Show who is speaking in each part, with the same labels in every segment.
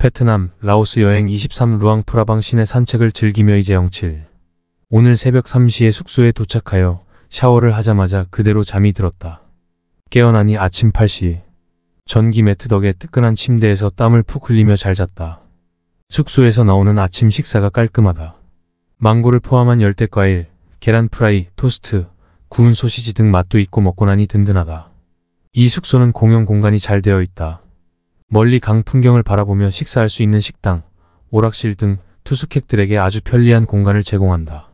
Speaker 1: 베트남, 라오스 여행 23 루앙프라방 시내 산책을 즐기며 이제 07. 오늘 새벽 3시에 숙소에 도착하여 샤워를 하자마자 그대로 잠이 들었다. 깨어나니 아침 8시. 전기 매트 덕에 뜨끈한 침대에서 땀을 푹 흘리며 잘 잤다. 숙소에서 나오는 아침 식사가 깔끔하다. 망고를 포함한 열대과일, 계란 프라이, 토스트, 구운 소시지 등 맛도 있고 먹고 나니 든든하다. 이 숙소는 공용 공간이 잘 되어 있다. 멀리 강 풍경을 바라보며 식사할 수 있는 식당, 오락실 등 투숙객들에게 아주 편리한 공간을 제공한다.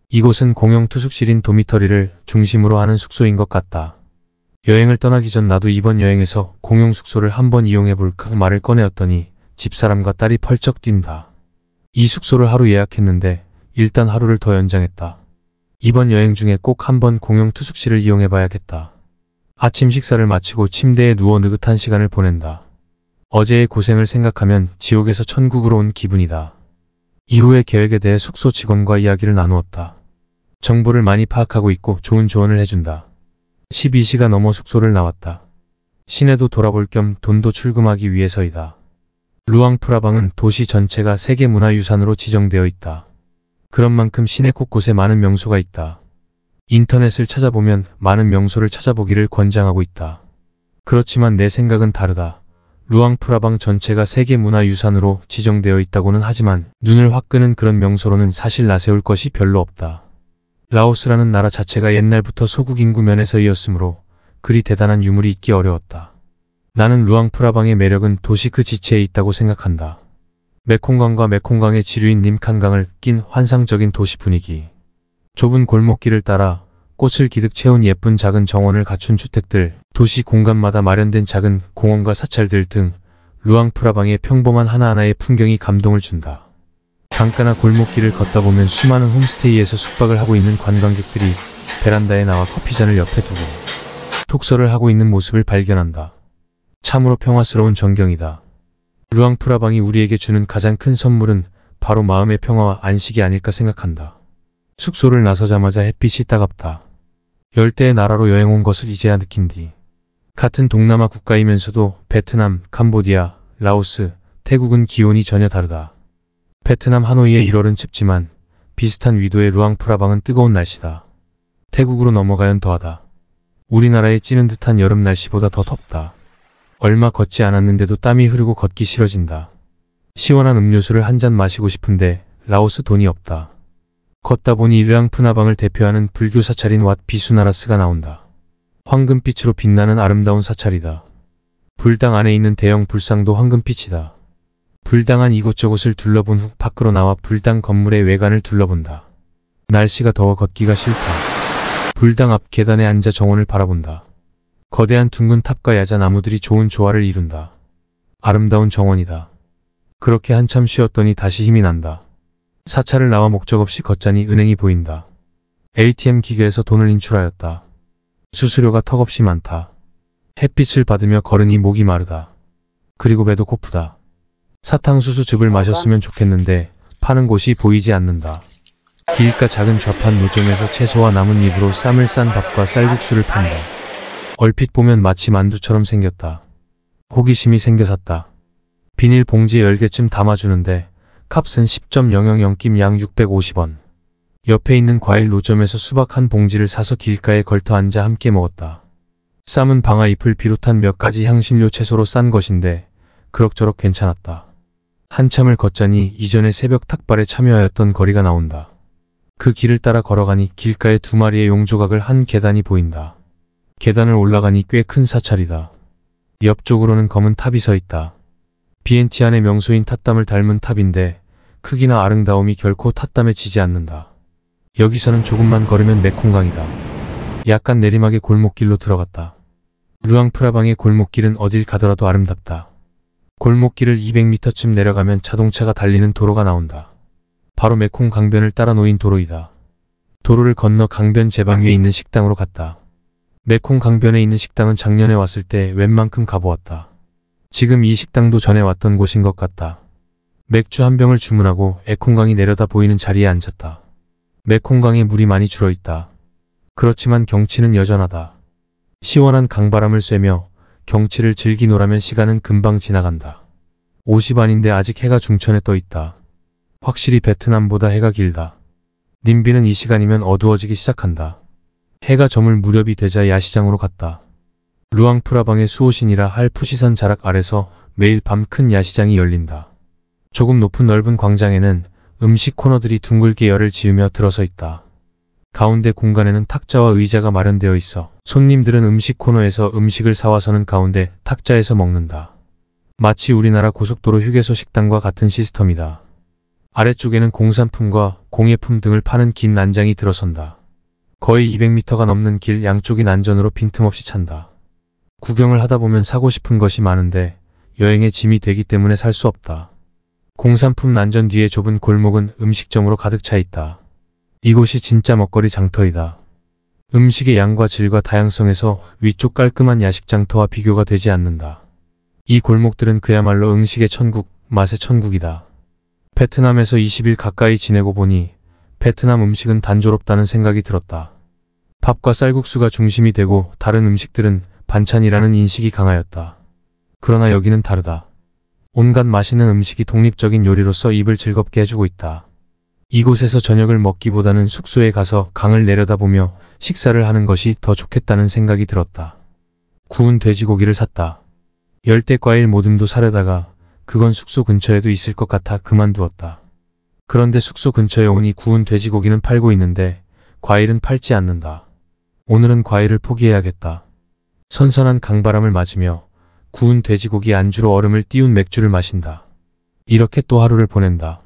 Speaker 1: 이곳은 공용 투숙실인 도미터리를 중심으로 하는 숙소인 것 같다. 여행을 떠나기 전 나도 이번 여행에서 공용 숙소를 한번 이용해볼까 말을 꺼내었더니 집사람과 딸이 펄쩍 뛴다. 이 숙소를 하루 예약했는데 일단 하루를 더 연장했다. 이번 여행 중에 꼭 한번 공용 투숙실을 이용해봐야겠다. 아침 식사를 마치고 침대에 누워 느긋한 시간을 보낸다. 어제의 고생을 생각하면 지옥에서 천국으로 온 기분이다. 이후의 계획에 대해 숙소 직원과 이야기를 나누었다. 정보를 많이 파악하고 있고 좋은 조언을 해준다. 12시가 넘어 숙소를 나왔다. 시내도 돌아볼 겸 돈도 출금하기 위해서이다. 루앙프라방은 도시 전체가 세계문화유산으로 지정되어 있다. 그런 만큼 시내 곳곳에 많은 명소가 있다. 인터넷을 찾아보면 많은 명소를 찾아보기를 권장하고 있다. 그렇지만 내 생각은 다르다. 루앙프라방 전체가 세계문화유산으로 지정되어 있다고는 하지만 눈을 확 끄는 그런 명소로는 사실 나세울 것이 별로 없다. 라오스라는 나라 자체가 옛날부터 소국 인구 면에서이었으므로 그리 대단한 유물이 있기 어려웠다. 나는 루앙프라방의 매력은 도시 그 지체에 있다고 생각한다. 메콩강과 메콩강의 지류인 님칸강을 낀 환상적인 도시 분위기. 좁은 골목길을 따라 꽃을 기득 채운 예쁜 작은 정원을 갖춘 주택들, 도시 공간마다 마련된 작은 공원과 사찰들 등 루앙프라방의 평범한 하나하나의 풍경이 감동을 준다. 강가나 골목길을 걷다 보면 수많은 홈스테이에서 숙박을 하고 있는 관광객들이 베란다에 나와 커피잔을 옆에 두고 독서를 하고 있는 모습을 발견한다. 참으로 평화스러운 전경이다. 루앙프라방이 우리에게 주는 가장 큰 선물은 바로 마음의 평화와 안식이 아닐까 생각한다. 숙소를 나서자마자 햇빛이 따갑다. 열대의 나라로 여행 온 것을 이제야 느낀 뒤. 같은 동남아 국가이면서도 베트남, 캄보디아, 라오스, 태국은 기온이 전혀 다르다. 베트남 하노이의 1월은 춥지만 비슷한 위도의 루앙프라방은 뜨거운 날씨다. 태국으로 넘어가면 더하다. 우리나라의 찌는 듯한 여름 날씨보다 더 덥다. 얼마 걷지 않았는데도 땀이 흐르고 걷기 싫어진다. 시원한 음료수를 한 잔 마시고 싶은데 라오스 돈이 없다. 걷다 보니 루앙프라방을 대표하는 불교 사찰인 왓 비수나라스가 나온다. 황금빛으로 빛나는 아름다운 사찰이다. 불당 안에 있는 대형 불상도 황금빛이다. 불당 안 이곳저곳을 둘러본 후 밖으로 나와 불당 건물의 외관을 둘러본다. 날씨가 더워 걷기가 싫다. 불당 앞 계단에 앉아 정원을 바라본다. 거대한 둥근 탑과 야자 나무들이 좋은 조화를 이룬다. 아름다운 정원이다. 그렇게 한참 쉬었더니 다시 힘이 난다. 사찰을 나와 목적 없이 걷자니 은행이 보인다. ATM 기계에서 돈을 인출하였다. 수수료가 턱없이 많다. 햇빛을 받으며 걸으니 목이 마르다. 그리고 배도 고프다. 사탕수수즙을 마셨으면 좋겠는데 파는 곳이 보이지 않는다. 길가 작은 좌판 노점에서 채소와 나뭇잎으로 쌈을 싼 밥과 쌀국수를 판다. 얼핏 보면 마치 만두처럼 생겼다. 호기심이 생겨 샀다. 비닐 봉지에 10개쯤 담아주는데 값은 10.000 김 양 650원. 옆에 있는 과일 노점에서 수박 한 봉지를 사서 길가에 걸터 앉아 함께 먹었다. 쌈은 방아잎을 비롯한 몇 가지 향신료 채소로 싼 것인데 그럭저럭 괜찮았다. 한참을 걷자니 이전에 새벽 탁발에 참여하였던 거리가 나온다. 그 길을 따라 걸어가니 길가에 2마리의 용조각을 한 계단이 보인다. 계단을 올라가니 꽤 큰 사찰이다. 옆쪽으로는 검은 탑이 서 있다. 비엔티안의 명소인 탓담을 닮은 탑인데 크기나 아름다움이 결코 탓담에 지지 않는다. 여기서는 조금만 걸으면 메콩강이다. 약간 내리막의 골목길로 들어갔다. 루앙프라방의 골목길은 어딜 가더라도 아름답다. 골목길을 200m쯤 내려가면 자동차가 달리는 도로가 나온다. 바로 메콩 강변을 따라 놓인 도로이다. 도로를 건너 강변 제방 위에 있는 식당으로 갔다. 메콩 강변에 있는 식당은 작년에 왔을 때 웬만큼 가보았다. 지금 이 식당도 전에 왔던 곳인 것 같다. 맥주 한 병을 주문하고 에콩강이 내려다 보이는 자리에 앉았다. 메콩강에 물이 많이 줄어있다. 그렇지만 경치는 여전하다. 시원한 강바람을 쐬며 경치를 즐기노라면 시간은 금방 지나간다. 5시 반인데 아직 해가 중천에 떠 있다. 확실히 베트남보다 해가 길다. 님비는 이 시간이면 어두워지기 시작한다. 해가 저물 무렵이 되자 야시장으로 갔다. 루앙프라방의 수호신이라 할 푸시산 자락 아래서 매일 밤 큰 야시장이 열린다. 조금 높은 넓은 광장에는 음식 코너들이 둥글게 열을 지으며 들어서 있다. 가운데 공간에는 탁자와 의자가 마련되어 있어 손님들은 음식 코너에서 음식을 사와서는 가운데 탁자에서 먹는다. 마치 우리나라 고속도로 휴게소 식당과 같은 시스템이다. 아래쪽에는 공산품과 공예품 등을 파는 긴 난장이 들어선다. 거의 200m가 넘는 길 양쪽이 난전으로 빈틈없이 찬다. 구경을 하다 보면 사고 싶은 것이 많은데 여행의 짐이 되기 때문에 살 수 없다. 공산품 난전 뒤에 좁은 골목은 음식점으로 가득 차 있다. 이곳이 진짜 먹거리 장터이다. 음식의 양과 질과 다양성에서 위쪽 깔끔한 야식 장터와 비교가 되지 않는다. 이 골목들은 그야말로 음식의 천국, 맛의 천국이다. 베트남에서 20일 가까이 지내고 보니 베트남 음식은 단조롭다는 생각이 들었다. 밥과 쌀국수가 중심이 되고 다른 음식들은 반찬이라는 인식이 강하였다. 그러나 여기는 다르다. 온갖 맛있는 음식이 독립적인 요리로서 입을 즐겁게 해주고 있다. 이곳에서 저녁을 먹기보다는 숙소에 가서 강을 내려다보며 식사를 하는 것이 더 좋겠다는 생각이 들었다. 구운 돼지고기를 샀다. 열대과일 모듬도 사려다가 그건 숙소 근처에도 있을 것 같아 그만두었다. 그런데 숙소 근처에 오니 구운 돼지고기는 팔고 있는데 과일은 팔지 않는다. 오늘은 과일을 포기해야겠다. 선선한 강바람을 맞으며 구운 돼지고기 안주로 얼음을 띄운 맥주를 마신다. 이렇게 또 하루를 보낸다.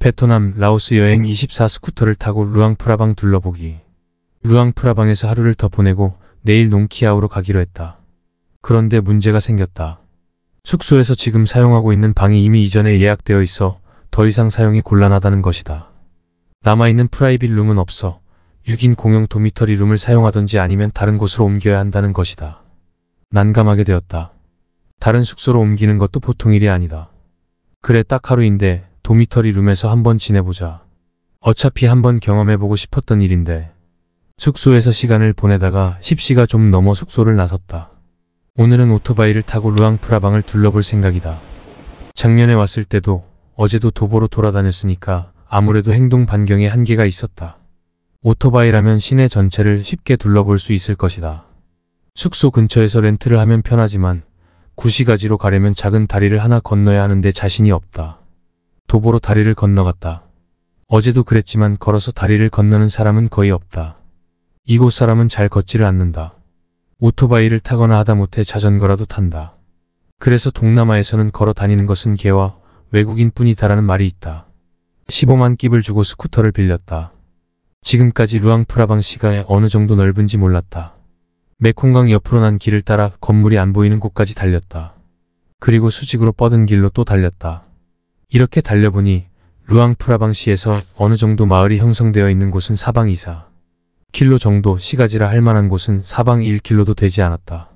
Speaker 1: 베트남, 라오스 여행 24 스쿠터를 타고 루앙프라방 둘러보기. 루앙프라방에서 하루를 더 보내고 내일 농키아우로 가기로 했다. 그런데 문제가 생겼다. 숙소에서 지금 사용하고 있는 방이 이미 이전에 예약되어 있어 더 이상 사용이 곤란하다는 것이다. 남아있는 프라이빗 룸은 없어 6인 공용 도미터리 룸을 사용하던지 아니면 다른 곳으로 옮겨야 한다는 것이다. 난감하게 되었다. 다른 숙소로 옮기는 것도 보통 일이 아니다. 그래 딱 하루인데 도미터리 룸에서 한번 지내보자. 어차피 한번 경험해보고 싶었던 일인데. 숙소에서 시간을 보내다가 10시가 좀 넘어 숙소를 나섰다. 오늘은 오토바이를 타고 루앙프라방을 둘러볼 생각이다. 작년에 왔을 때도 어제도 도보로 돌아다녔으니까 아무래도 행동 반경에 한계가 있었다. 오토바이라면 시내 전체를 쉽게 둘러볼 수 있을 것이다. 숙소 근처에서 렌트를 하면 편하지만 구시가지로 가려면 작은 다리를 하나 건너야 하는데 자신이 없다. 도보로 다리를 건너갔다. 어제도 그랬지만 걸어서 다리를 건너는 사람은 거의 없다. 이곳 사람은 잘 걷지를 않는다. 오토바이를 타거나 하다못해 자전거라도 탄다. 그래서 동남아에서는 걸어 다니는 것은 개와 외국인뿐이다라는 말이 있다. 15만 끼를 주고 스쿠터를 빌렸다. 지금까지 루앙프라방 시가에 어느 정도 넓은지 몰랐다. 메콩강 옆으로 난 길을 따라 건물이 안 보이는 곳까지 달렸다. 그리고 수직으로 뻗은 길로 또 달렸다. 이렇게 달려보니 루앙프라방시에서 어느 정도 마을이 형성되어 있는 곳은 사방 2-4킬로 정도, 시가지라 할 만한 곳은 사방 1킬로도 되지 않았다.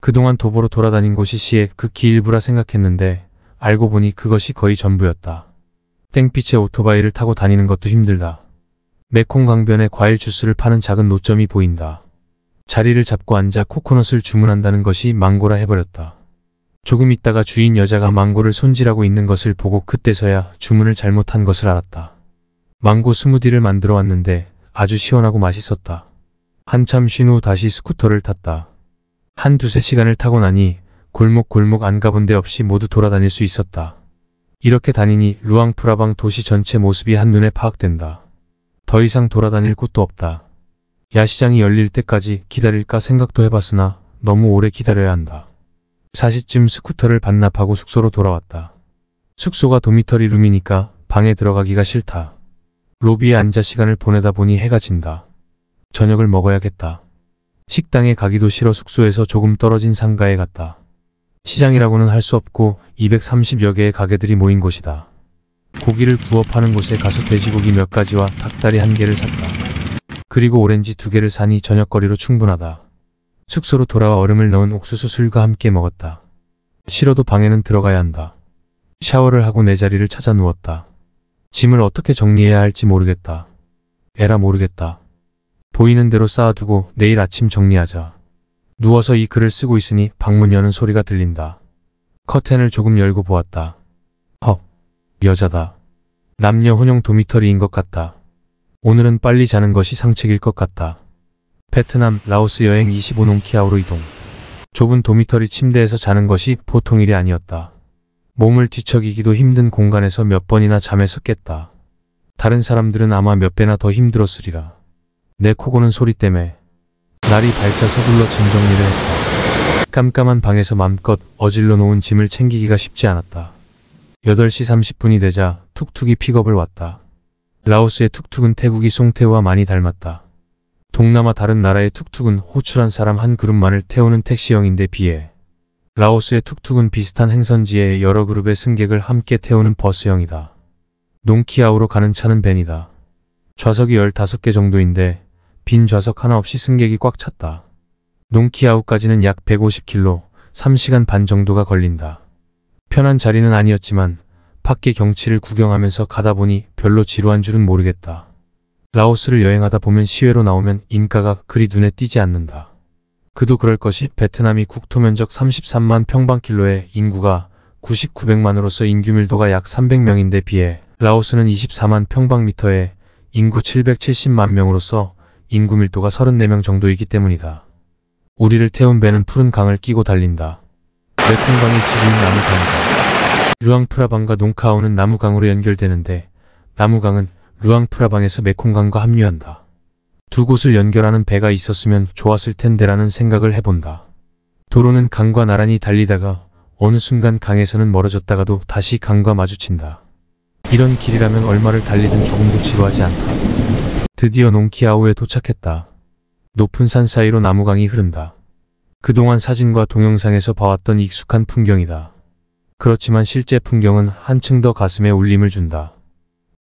Speaker 1: 그동안 도보로 돌아다닌 곳이 시의 극히 일부라 생각했는데 알고 보니 그것이 거의 전부였다. 땡빛의 오토바이를 타고 다니는 것도 힘들다. 메콩강변에 과일 주스를 파는 작은 노점이 보인다. 자리를 잡고 앉아 코코넛을 주문한다는 것이 망고라 해버렸다. 조금 있다가 주인 여자가 망고를 손질하고 있는 것을 보고 그때서야 주문을 잘못한 것을 알았다. 망고 스무디를 만들어 왔는데 아주 시원하고 맛있었다. 한참 쉰 후 다시 스쿠터를 탔다. 한 두세 시간을 타고 나니 골목골목 안 가본 데 없이 모두 돌아다닐 수 있었다. 이렇게 다니니 루앙프라방 도시 전체 모습이 한눈에 파악된다. 더 이상 돌아다닐 곳도 없다. 야시장이 열릴 때까지 기다릴까 생각도 해봤으나 너무 오래 기다려야 한다. 4시쯤 스쿠터를 반납하고 숙소로 돌아왔다. 숙소가 도미터리 룸이니까 방에 들어가기가 싫다. 로비에 앉아 시간을 보내다 보니 해가 진다. 저녁을 먹어야겠다. 식당에 가기도 싫어 숙소에서 조금 떨어진 상가에 갔다. 시장이라고는 할 수 없고 230여 개의 가게들이 모인 곳이다. 고기를 구워 파는 곳에 가서 돼지고기 몇 가지와 닭다리 1개를 샀다. 그리고 오렌지 2개를 사니 저녁거리로 충분하다. 숙소로 돌아와 얼음을 넣은 옥수수 술과 함께 먹었다. 싫어도 방에는 들어가야 한다. 샤워를 하고 내 자리를 찾아 누웠다. 짐을 어떻게 정리해야 할지 모르겠다. 에라 모르겠다. 보이는 대로 쌓아두고 내일 아침 정리하자. 누워서 이 글을 쓰고 있으니 방문 여는 소리가 들린다. 커튼을 조금 열고 보았다. 헉, 여자다. 남녀 혼용 도미터리인 것 같다. 오늘은 빨리 자는 것이 상책일 것 같다. 베트남, 라오스 여행 25농키아오로 이동. 좁은 도미터리 침대에서 자는 것이 보통 일이 아니었다. 몸을 뒤척이기도 힘든 공간에서 몇 번이나 잠에서 깼다. 다른 사람들은 아마 몇 배나 더 힘들었으리라. 내 코고는 소리 때문에 날이 밝자 서둘러 짐 정리를 했다. 깜깜한 방에서 맘껏 어질러 놓은 짐을 챙기기가 쉽지 않았다. 8시 30분이 되자 툭툭이 픽업을 왔다. 라오스의 툭툭은 태국이 송태우와 많이 닮았다. 동남아 다른 나라의 툭툭은 호출한 사람 한 그룹만을 태우는 택시형인데 비해 라오스의 툭툭은 비슷한 행선지에 여러 그룹의 승객을 함께 태우는 버스형이다. 농키아우로 가는 차는 밴이다. 좌석이 15개 정도인데 빈 좌석 하나 없이 승객이 꽉 찼다. 농키아우까지는 약 150km, 3시간 반 정도가 걸린다. 편한 자리는 아니었지만 밖의 경치를 구경하면서 가다 보니 별로 지루한 줄은 모르겠다. 라오스를 여행하다 보면 시외로 나오면 인가가 그리 눈에 띄지 않는다. 그도 그럴 것이 베트남이 국토 면적 33만 평방킬로에 인구가 9900만으로서 인구 밀도가 약 300명인데 비해 라오스는 24만 평방미터에 인구 770만 명으로서 인구 밀도가 34명 정도이기 때문이다. 우리를 태운 배는 푸른 강을 끼고 달린다. 메콩강이 지린 나무강이다. 루앙프라방과 농카오는 나무강으로 연결되는데 나무강은 루앙프라방에서 메콩강과 합류한다. 두 곳을 연결하는 배가 있었으면 좋았을 텐데라는 생각을 해본다. 도로는 강과 나란히 달리다가 어느 순간 강에서는 멀어졌다가도 다시 강과 마주친다. 이런 길이라면 얼마를 달리든 조금도 지루하지 않다. 드디어 농키아오에 도착했다. 높은 산 사이로 나무강이 흐른다. 그동안 사진과 동영상에서 봐왔던 익숙한 풍경이다. 그렇지만 실제 풍경은 한층 더 가슴에 울림을 준다.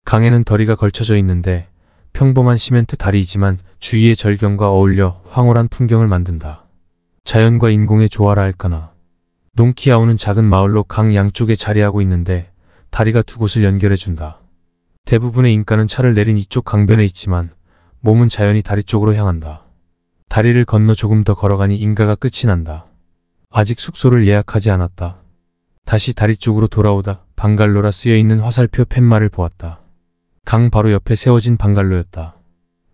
Speaker 1: 강에는 덜이가 걸쳐져 있는데 평범한 시멘트 다리이지만 주위의 절경과 어울려 황홀한 풍경을 만든다. 자연과 인공의 조화라 할까나. 농키아오는 작은 마을로 강 양쪽에 자리하고 있는데 다리가 두 곳을 연결해준다. 대부분의 인가는 차를 내린 이쪽 강변에 있지만 몸은 자연히 다리 쪽으로 향한다. 다리를 건너 조금 더 걸어가니 인가가 끝이 난다. 아직 숙소를 예약하지 않았다. 다시 다리 쪽으로 돌아오다 방갈로라 쓰여있는 화살표 팻말을 보았다. 강 바로 옆에 세워진 방갈로였다.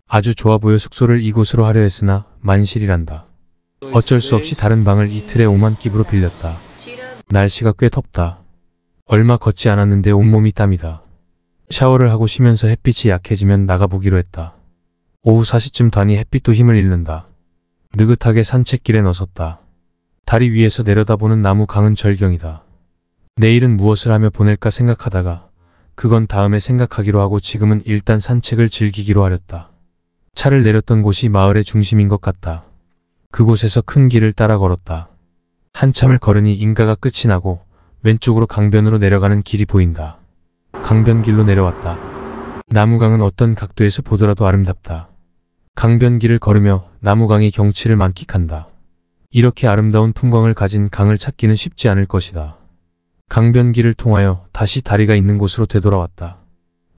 Speaker 1: 아주 좋아 보여 숙소를 이곳으로 하려 했으나 만실이란다. 어쩔 수 없이 다른 방을 이틀에 5만 끼브로 빌렸다. 날씨가 꽤 덥다. 얼마 걷지 않았는데 온몸이 땀이다. 샤워를 하고 쉬면서 햇빛이 약해지면 나가보기로 했다. 오후 4시쯤 되니 햇빛도 힘을 잃는다. 느긋하게 산책길에 나섰다. 다리 위에서 내려다보는 나무 강은 절경이다. 내일은 무엇을 하며 보낼까 생각하다가 그건 다음에 생각하기로 하고 지금은 일단 산책을 즐기기로 하렸다. 차를 내렸던 곳이 마을의 중심인 것 같다. 그곳에서 큰 길을 따라 걸었다. 한참을 걸으니 인가가 끝이 나고 왼쪽으로 강변으로 내려가는 길이 보인다. 강변길로 내려왔다. 나무강은 어떤 각도에서 보더라도 아름답다. 강변길을 걸으며 나무강의 경치를 만끽한다. 이렇게 아름다운 풍광을 가진 강을 찾기는 쉽지 않을 것이다. 강변길을 통하여 다시 다리가 있는 곳으로 되돌아왔다.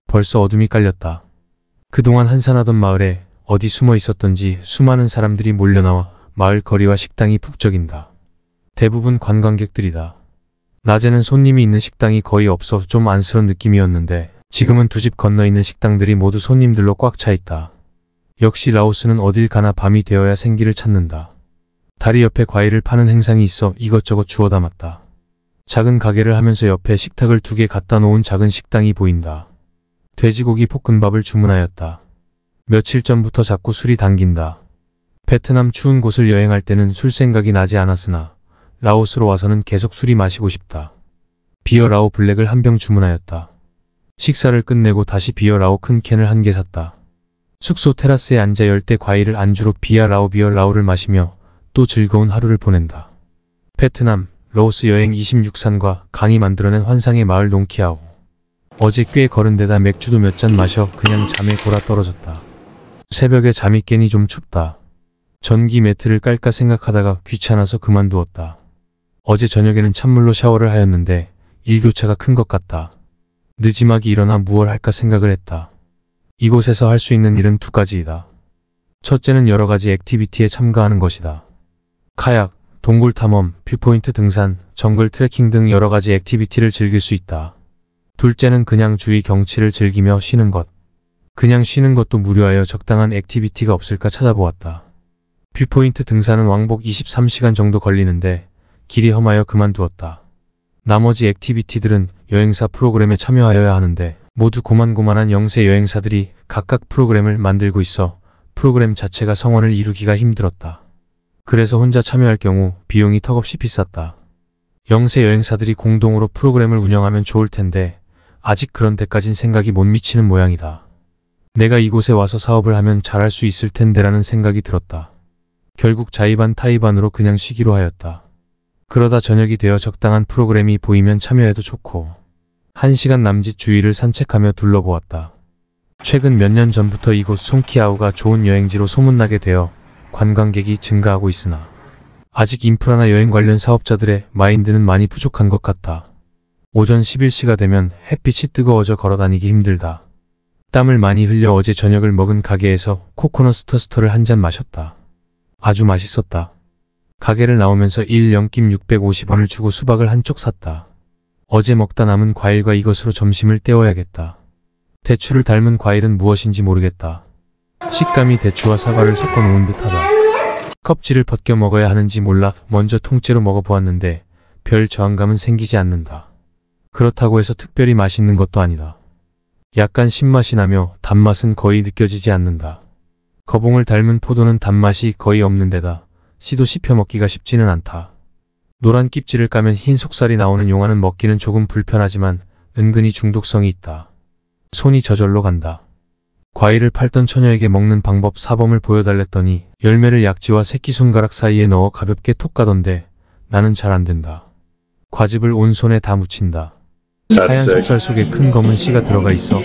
Speaker 1: 벌써 어둠이 깔렸다. 그동안 한산하던 마을에 어디 숨어 있었던지 수많은 사람들이 몰려나와 마을 거리와 식당이 북적인다. 대부분 관광객들이다. 낮에는 손님이 있는 식당이 거의 없어 좀 안쓰러운 느낌이었는데 지금은 두 집 건너 있는 식당들이 모두 손님들로 꽉 차 있다. 역시 라오스는 어딜 가나 밤이 되어야 생기를 찾는다. 다리 옆에 과일을 파는 행상이 있어 이것저것 주워 담았다. 작은 가게를 하면서 옆에 식탁을 2개 갖다 놓은 작은 식당이 보인다. 돼지고기 볶음밥을 주문하였다. 며칠 전부터 자꾸 술이 당긴다. 베트남 추운 곳을 여행할 때는 술 생각이 나지 않았으나 라오스로 와서는 계속 술이 마시고 싶다. 비어 라오 블랙을 한 병 주문하였다. 식사를 끝내고 다시 비어 라오 큰 캔을 1개 샀다. 숙소 테라스에 앉아 열대 과일을 안주로 비어 라오를 마시며 또 즐거운 하루를 보낸다. 베트남, 라오스 여행 26산과 강이 만들어낸 환상의 마을 농키아오. 어제 꽤 걸은 데다 맥주도 몇 잔 마셔 그냥 잠에 골아 떨어졌다. 새벽에 잠이 깨니 좀 춥다. 전기 매트를 깔까 생각하다가 귀찮아서 그만두었다. 어제 저녁에는 찬물로 샤워를 하였는데 일교차가 큰 것 같다. 늦지막이 일어나 무얼 할까 생각을 했다. 이곳에서 할 수 있는 일은 2가지이다. 첫째는 여러 가지 액티비티에 참가하는 것이다. 카약, 동굴 탐험, 뷰포인트 등산, 정글 트레킹 등 여러가지 액티비티를 즐길 수 있다. 둘째는 그냥 주위 경치를 즐기며 쉬는 것. 그냥 쉬는 것도 무료하여 적당한 액티비티가 없을까 찾아보았다. 뷰포인트 등산은 왕복 23시간 정도 걸리는데 길이 험하여 그만두었다. 나머지 액티비티들은 여행사 프로그램에 참여하여야 하는데 모두 고만고만한 영세 여행사들이 각각 프로그램을 만들고 있어 프로그램 자체가 성원을 이루기가 힘들었다. 그래서 혼자 참여할 경우 비용이 턱없이 비쌌다. 영세 여행사들이 공동으로 프로그램을 운영하면 좋을 텐데 아직 그런 데까진 생각이 못 미치는 모양이다. 내가 이곳에 와서 사업을 하면 잘할 수 있을 텐데라는 생각이 들었다. 결국 자의반 타의반으로 그냥 쉬기로 하였다. 그러다 저녁이 되어 적당한 프로그램이 보이면 참여해도 좋고 1시간 남짓 주위를 산책하며 둘러보았다. 최근 몇 년 전부터 이곳 송키아우가 좋은 여행지로 소문나게 되어 관광객이 증가하고 있으나 아직 인프라나 여행 관련 사업자들의 마인드는 많이 부족한 것 같다. 오전 11시가 되면 햇빛이 뜨거워져 걸어다니기 힘들다. 땀을 많이 흘려 어제 저녁을 먹은 가게에서 코코넛 스터스터를 한 잔 마셨다. 아주 맛있었다. 가게를 나오면서 1연김 650원을 주고 수박을 한쪽 샀다. 어제 먹다 남은 과일과 이것으로 점심을 때워야겠다. 대추를 닮은 과일은 무엇인지 모르겠다. 식감이 대추와 사과를 섞어 놓은 듯하다. 껍질을 벗겨 먹어야 하는지 몰라 먼저 통째로 먹어보았는데 별 저항감은 생기지 않는다. 그렇다고 해서 특별히 맛있는 것도 아니다. 약간 신맛이 나며 단맛은 거의 느껴지지 않는다. 거봉을 닮은 포도는 단맛이 거의 없는 데다 씨도 씹혀 먹기가 쉽지는 않다. 노란 깁지를 까면 흰 속살이 나오는 용화는 먹기는 조금 불편하지만 은근히 중독성이 있다. 손이 저절로 간다. 과일을 팔던 처녀에게 먹는 방법 사범을 보여달랬더니 열매를 약지와 새끼손가락 사이에 넣어 가볍게 톡 까던데 나는 잘 안된다. 과즙을 온 손에 다 묻힌다. 하얀 속살 속에 큰 검은 씨가 들어가 있어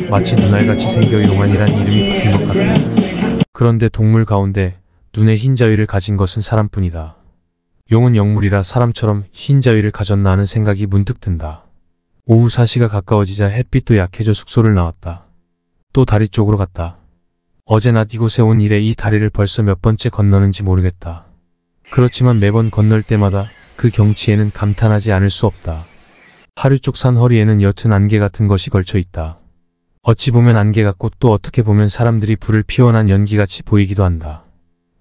Speaker 1: 마치 눈알같이 생겨 용환이란 이름이 붙은 것 같다. 그런데 동물 가운데 눈에 흰 자위를 가진 것은 사람뿐이다. 용은 영물이라 사람처럼 흰 자위를 가졌나 하는 생각이 문득 든다. 오후 4시가 가까워지자 햇빛도 약해져 숙소를 나왔다. 또 다리 쪽으로 갔다. 어제 낮 이곳에 온 이래 이 다리를 벌써 몇 번째 건너는지 모르겠다. 그렇지만 매번 건널 때마다 그 경치에는 감탄하지 않을 수 없다. 하류 쪽 산 허리에는 옅은 안개 같은 것이 걸쳐 있다. 어찌 보면 안개 같고 또 어떻게 보면 사람들이 불을 피워난 연기같이 보이기도 한다.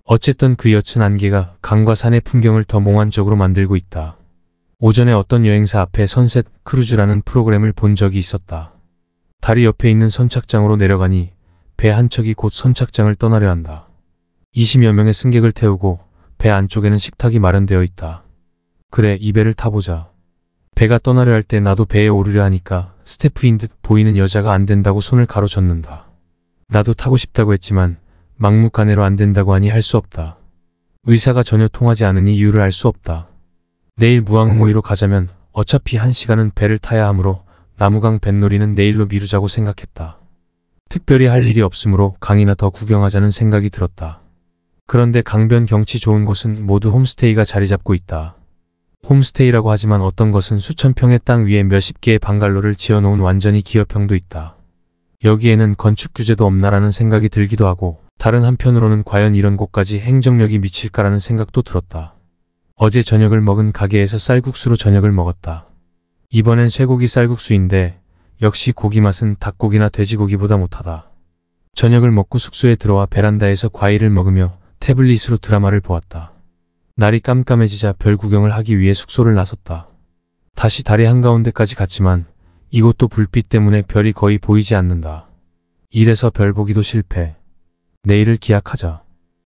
Speaker 1: 어쨌든 그 옅은 안개가 강과 산의 풍경을 더 몽환적으로 만들고 있다. 오전에 어떤 여행사 앞에 선셋 크루즈라는 프로그램을 본 적이 있었다. 다리 옆에 있는 선착장으로 내려가니 배 한 척이 곧 선착장을 떠나려 한다. 20여 명의 승객을 태우고 배 안쪽에는 식탁이 마련되어 있다. 그래, 이 배를 타보자. 배가 떠나려 할 때 나도 배에 오르려 하니까 스태프인 듯 보이는 여자가 안 된다고 손을 가로젓는다. 나도 타고 싶다고 했지만 막무가내로 안 된다고 하니 할 수 없다. 의사가 전혀 통하지 않으니 이유를 알 수 없다. 내일 무항모이로 가자면 어차피 1시간은 배를 타야 하므로 나무강 뱃놀이는 내일로 미루자고 생각했다. 특별히 할 일이 없으므로 강이나 더 구경하자는 생각이 들었다. 그런데 강변 경치 좋은 곳은 모두 홈스테이가 자리 잡고 있다. 홈스테이라고 하지만 어떤 것은 수천 평의 땅 위에 몇십 개의 방갈로를 지어놓은 완전히 기업형도 있다. 여기에는 건축 규제도 없나라는 생각이 들기도 하고 다른 한편으로는 과연 이런 곳까지 행정력이 미칠까라는 생각도 들었다. 어제 저녁을 먹은 가게에서 쌀국수로 저녁을 먹었다. 이번엔 쇠고기 쌀국수인데 역시 고기 맛은 닭고기나 돼지고기보다 못하다. 저녁을 먹고 숙소에 들어와 베란다에서 과일을 먹으며 태블릿으로 드라마를 보았다. 날이 깜깜해지자 별 구경을 하기 위해 숙소를 나섰다. 다시 다리 한가운데까지 갔지만 이곳도 불빛 때문에 별이 거의 보이지 않는다. 이래서 별 보기도 실패. 내일을 기약하자.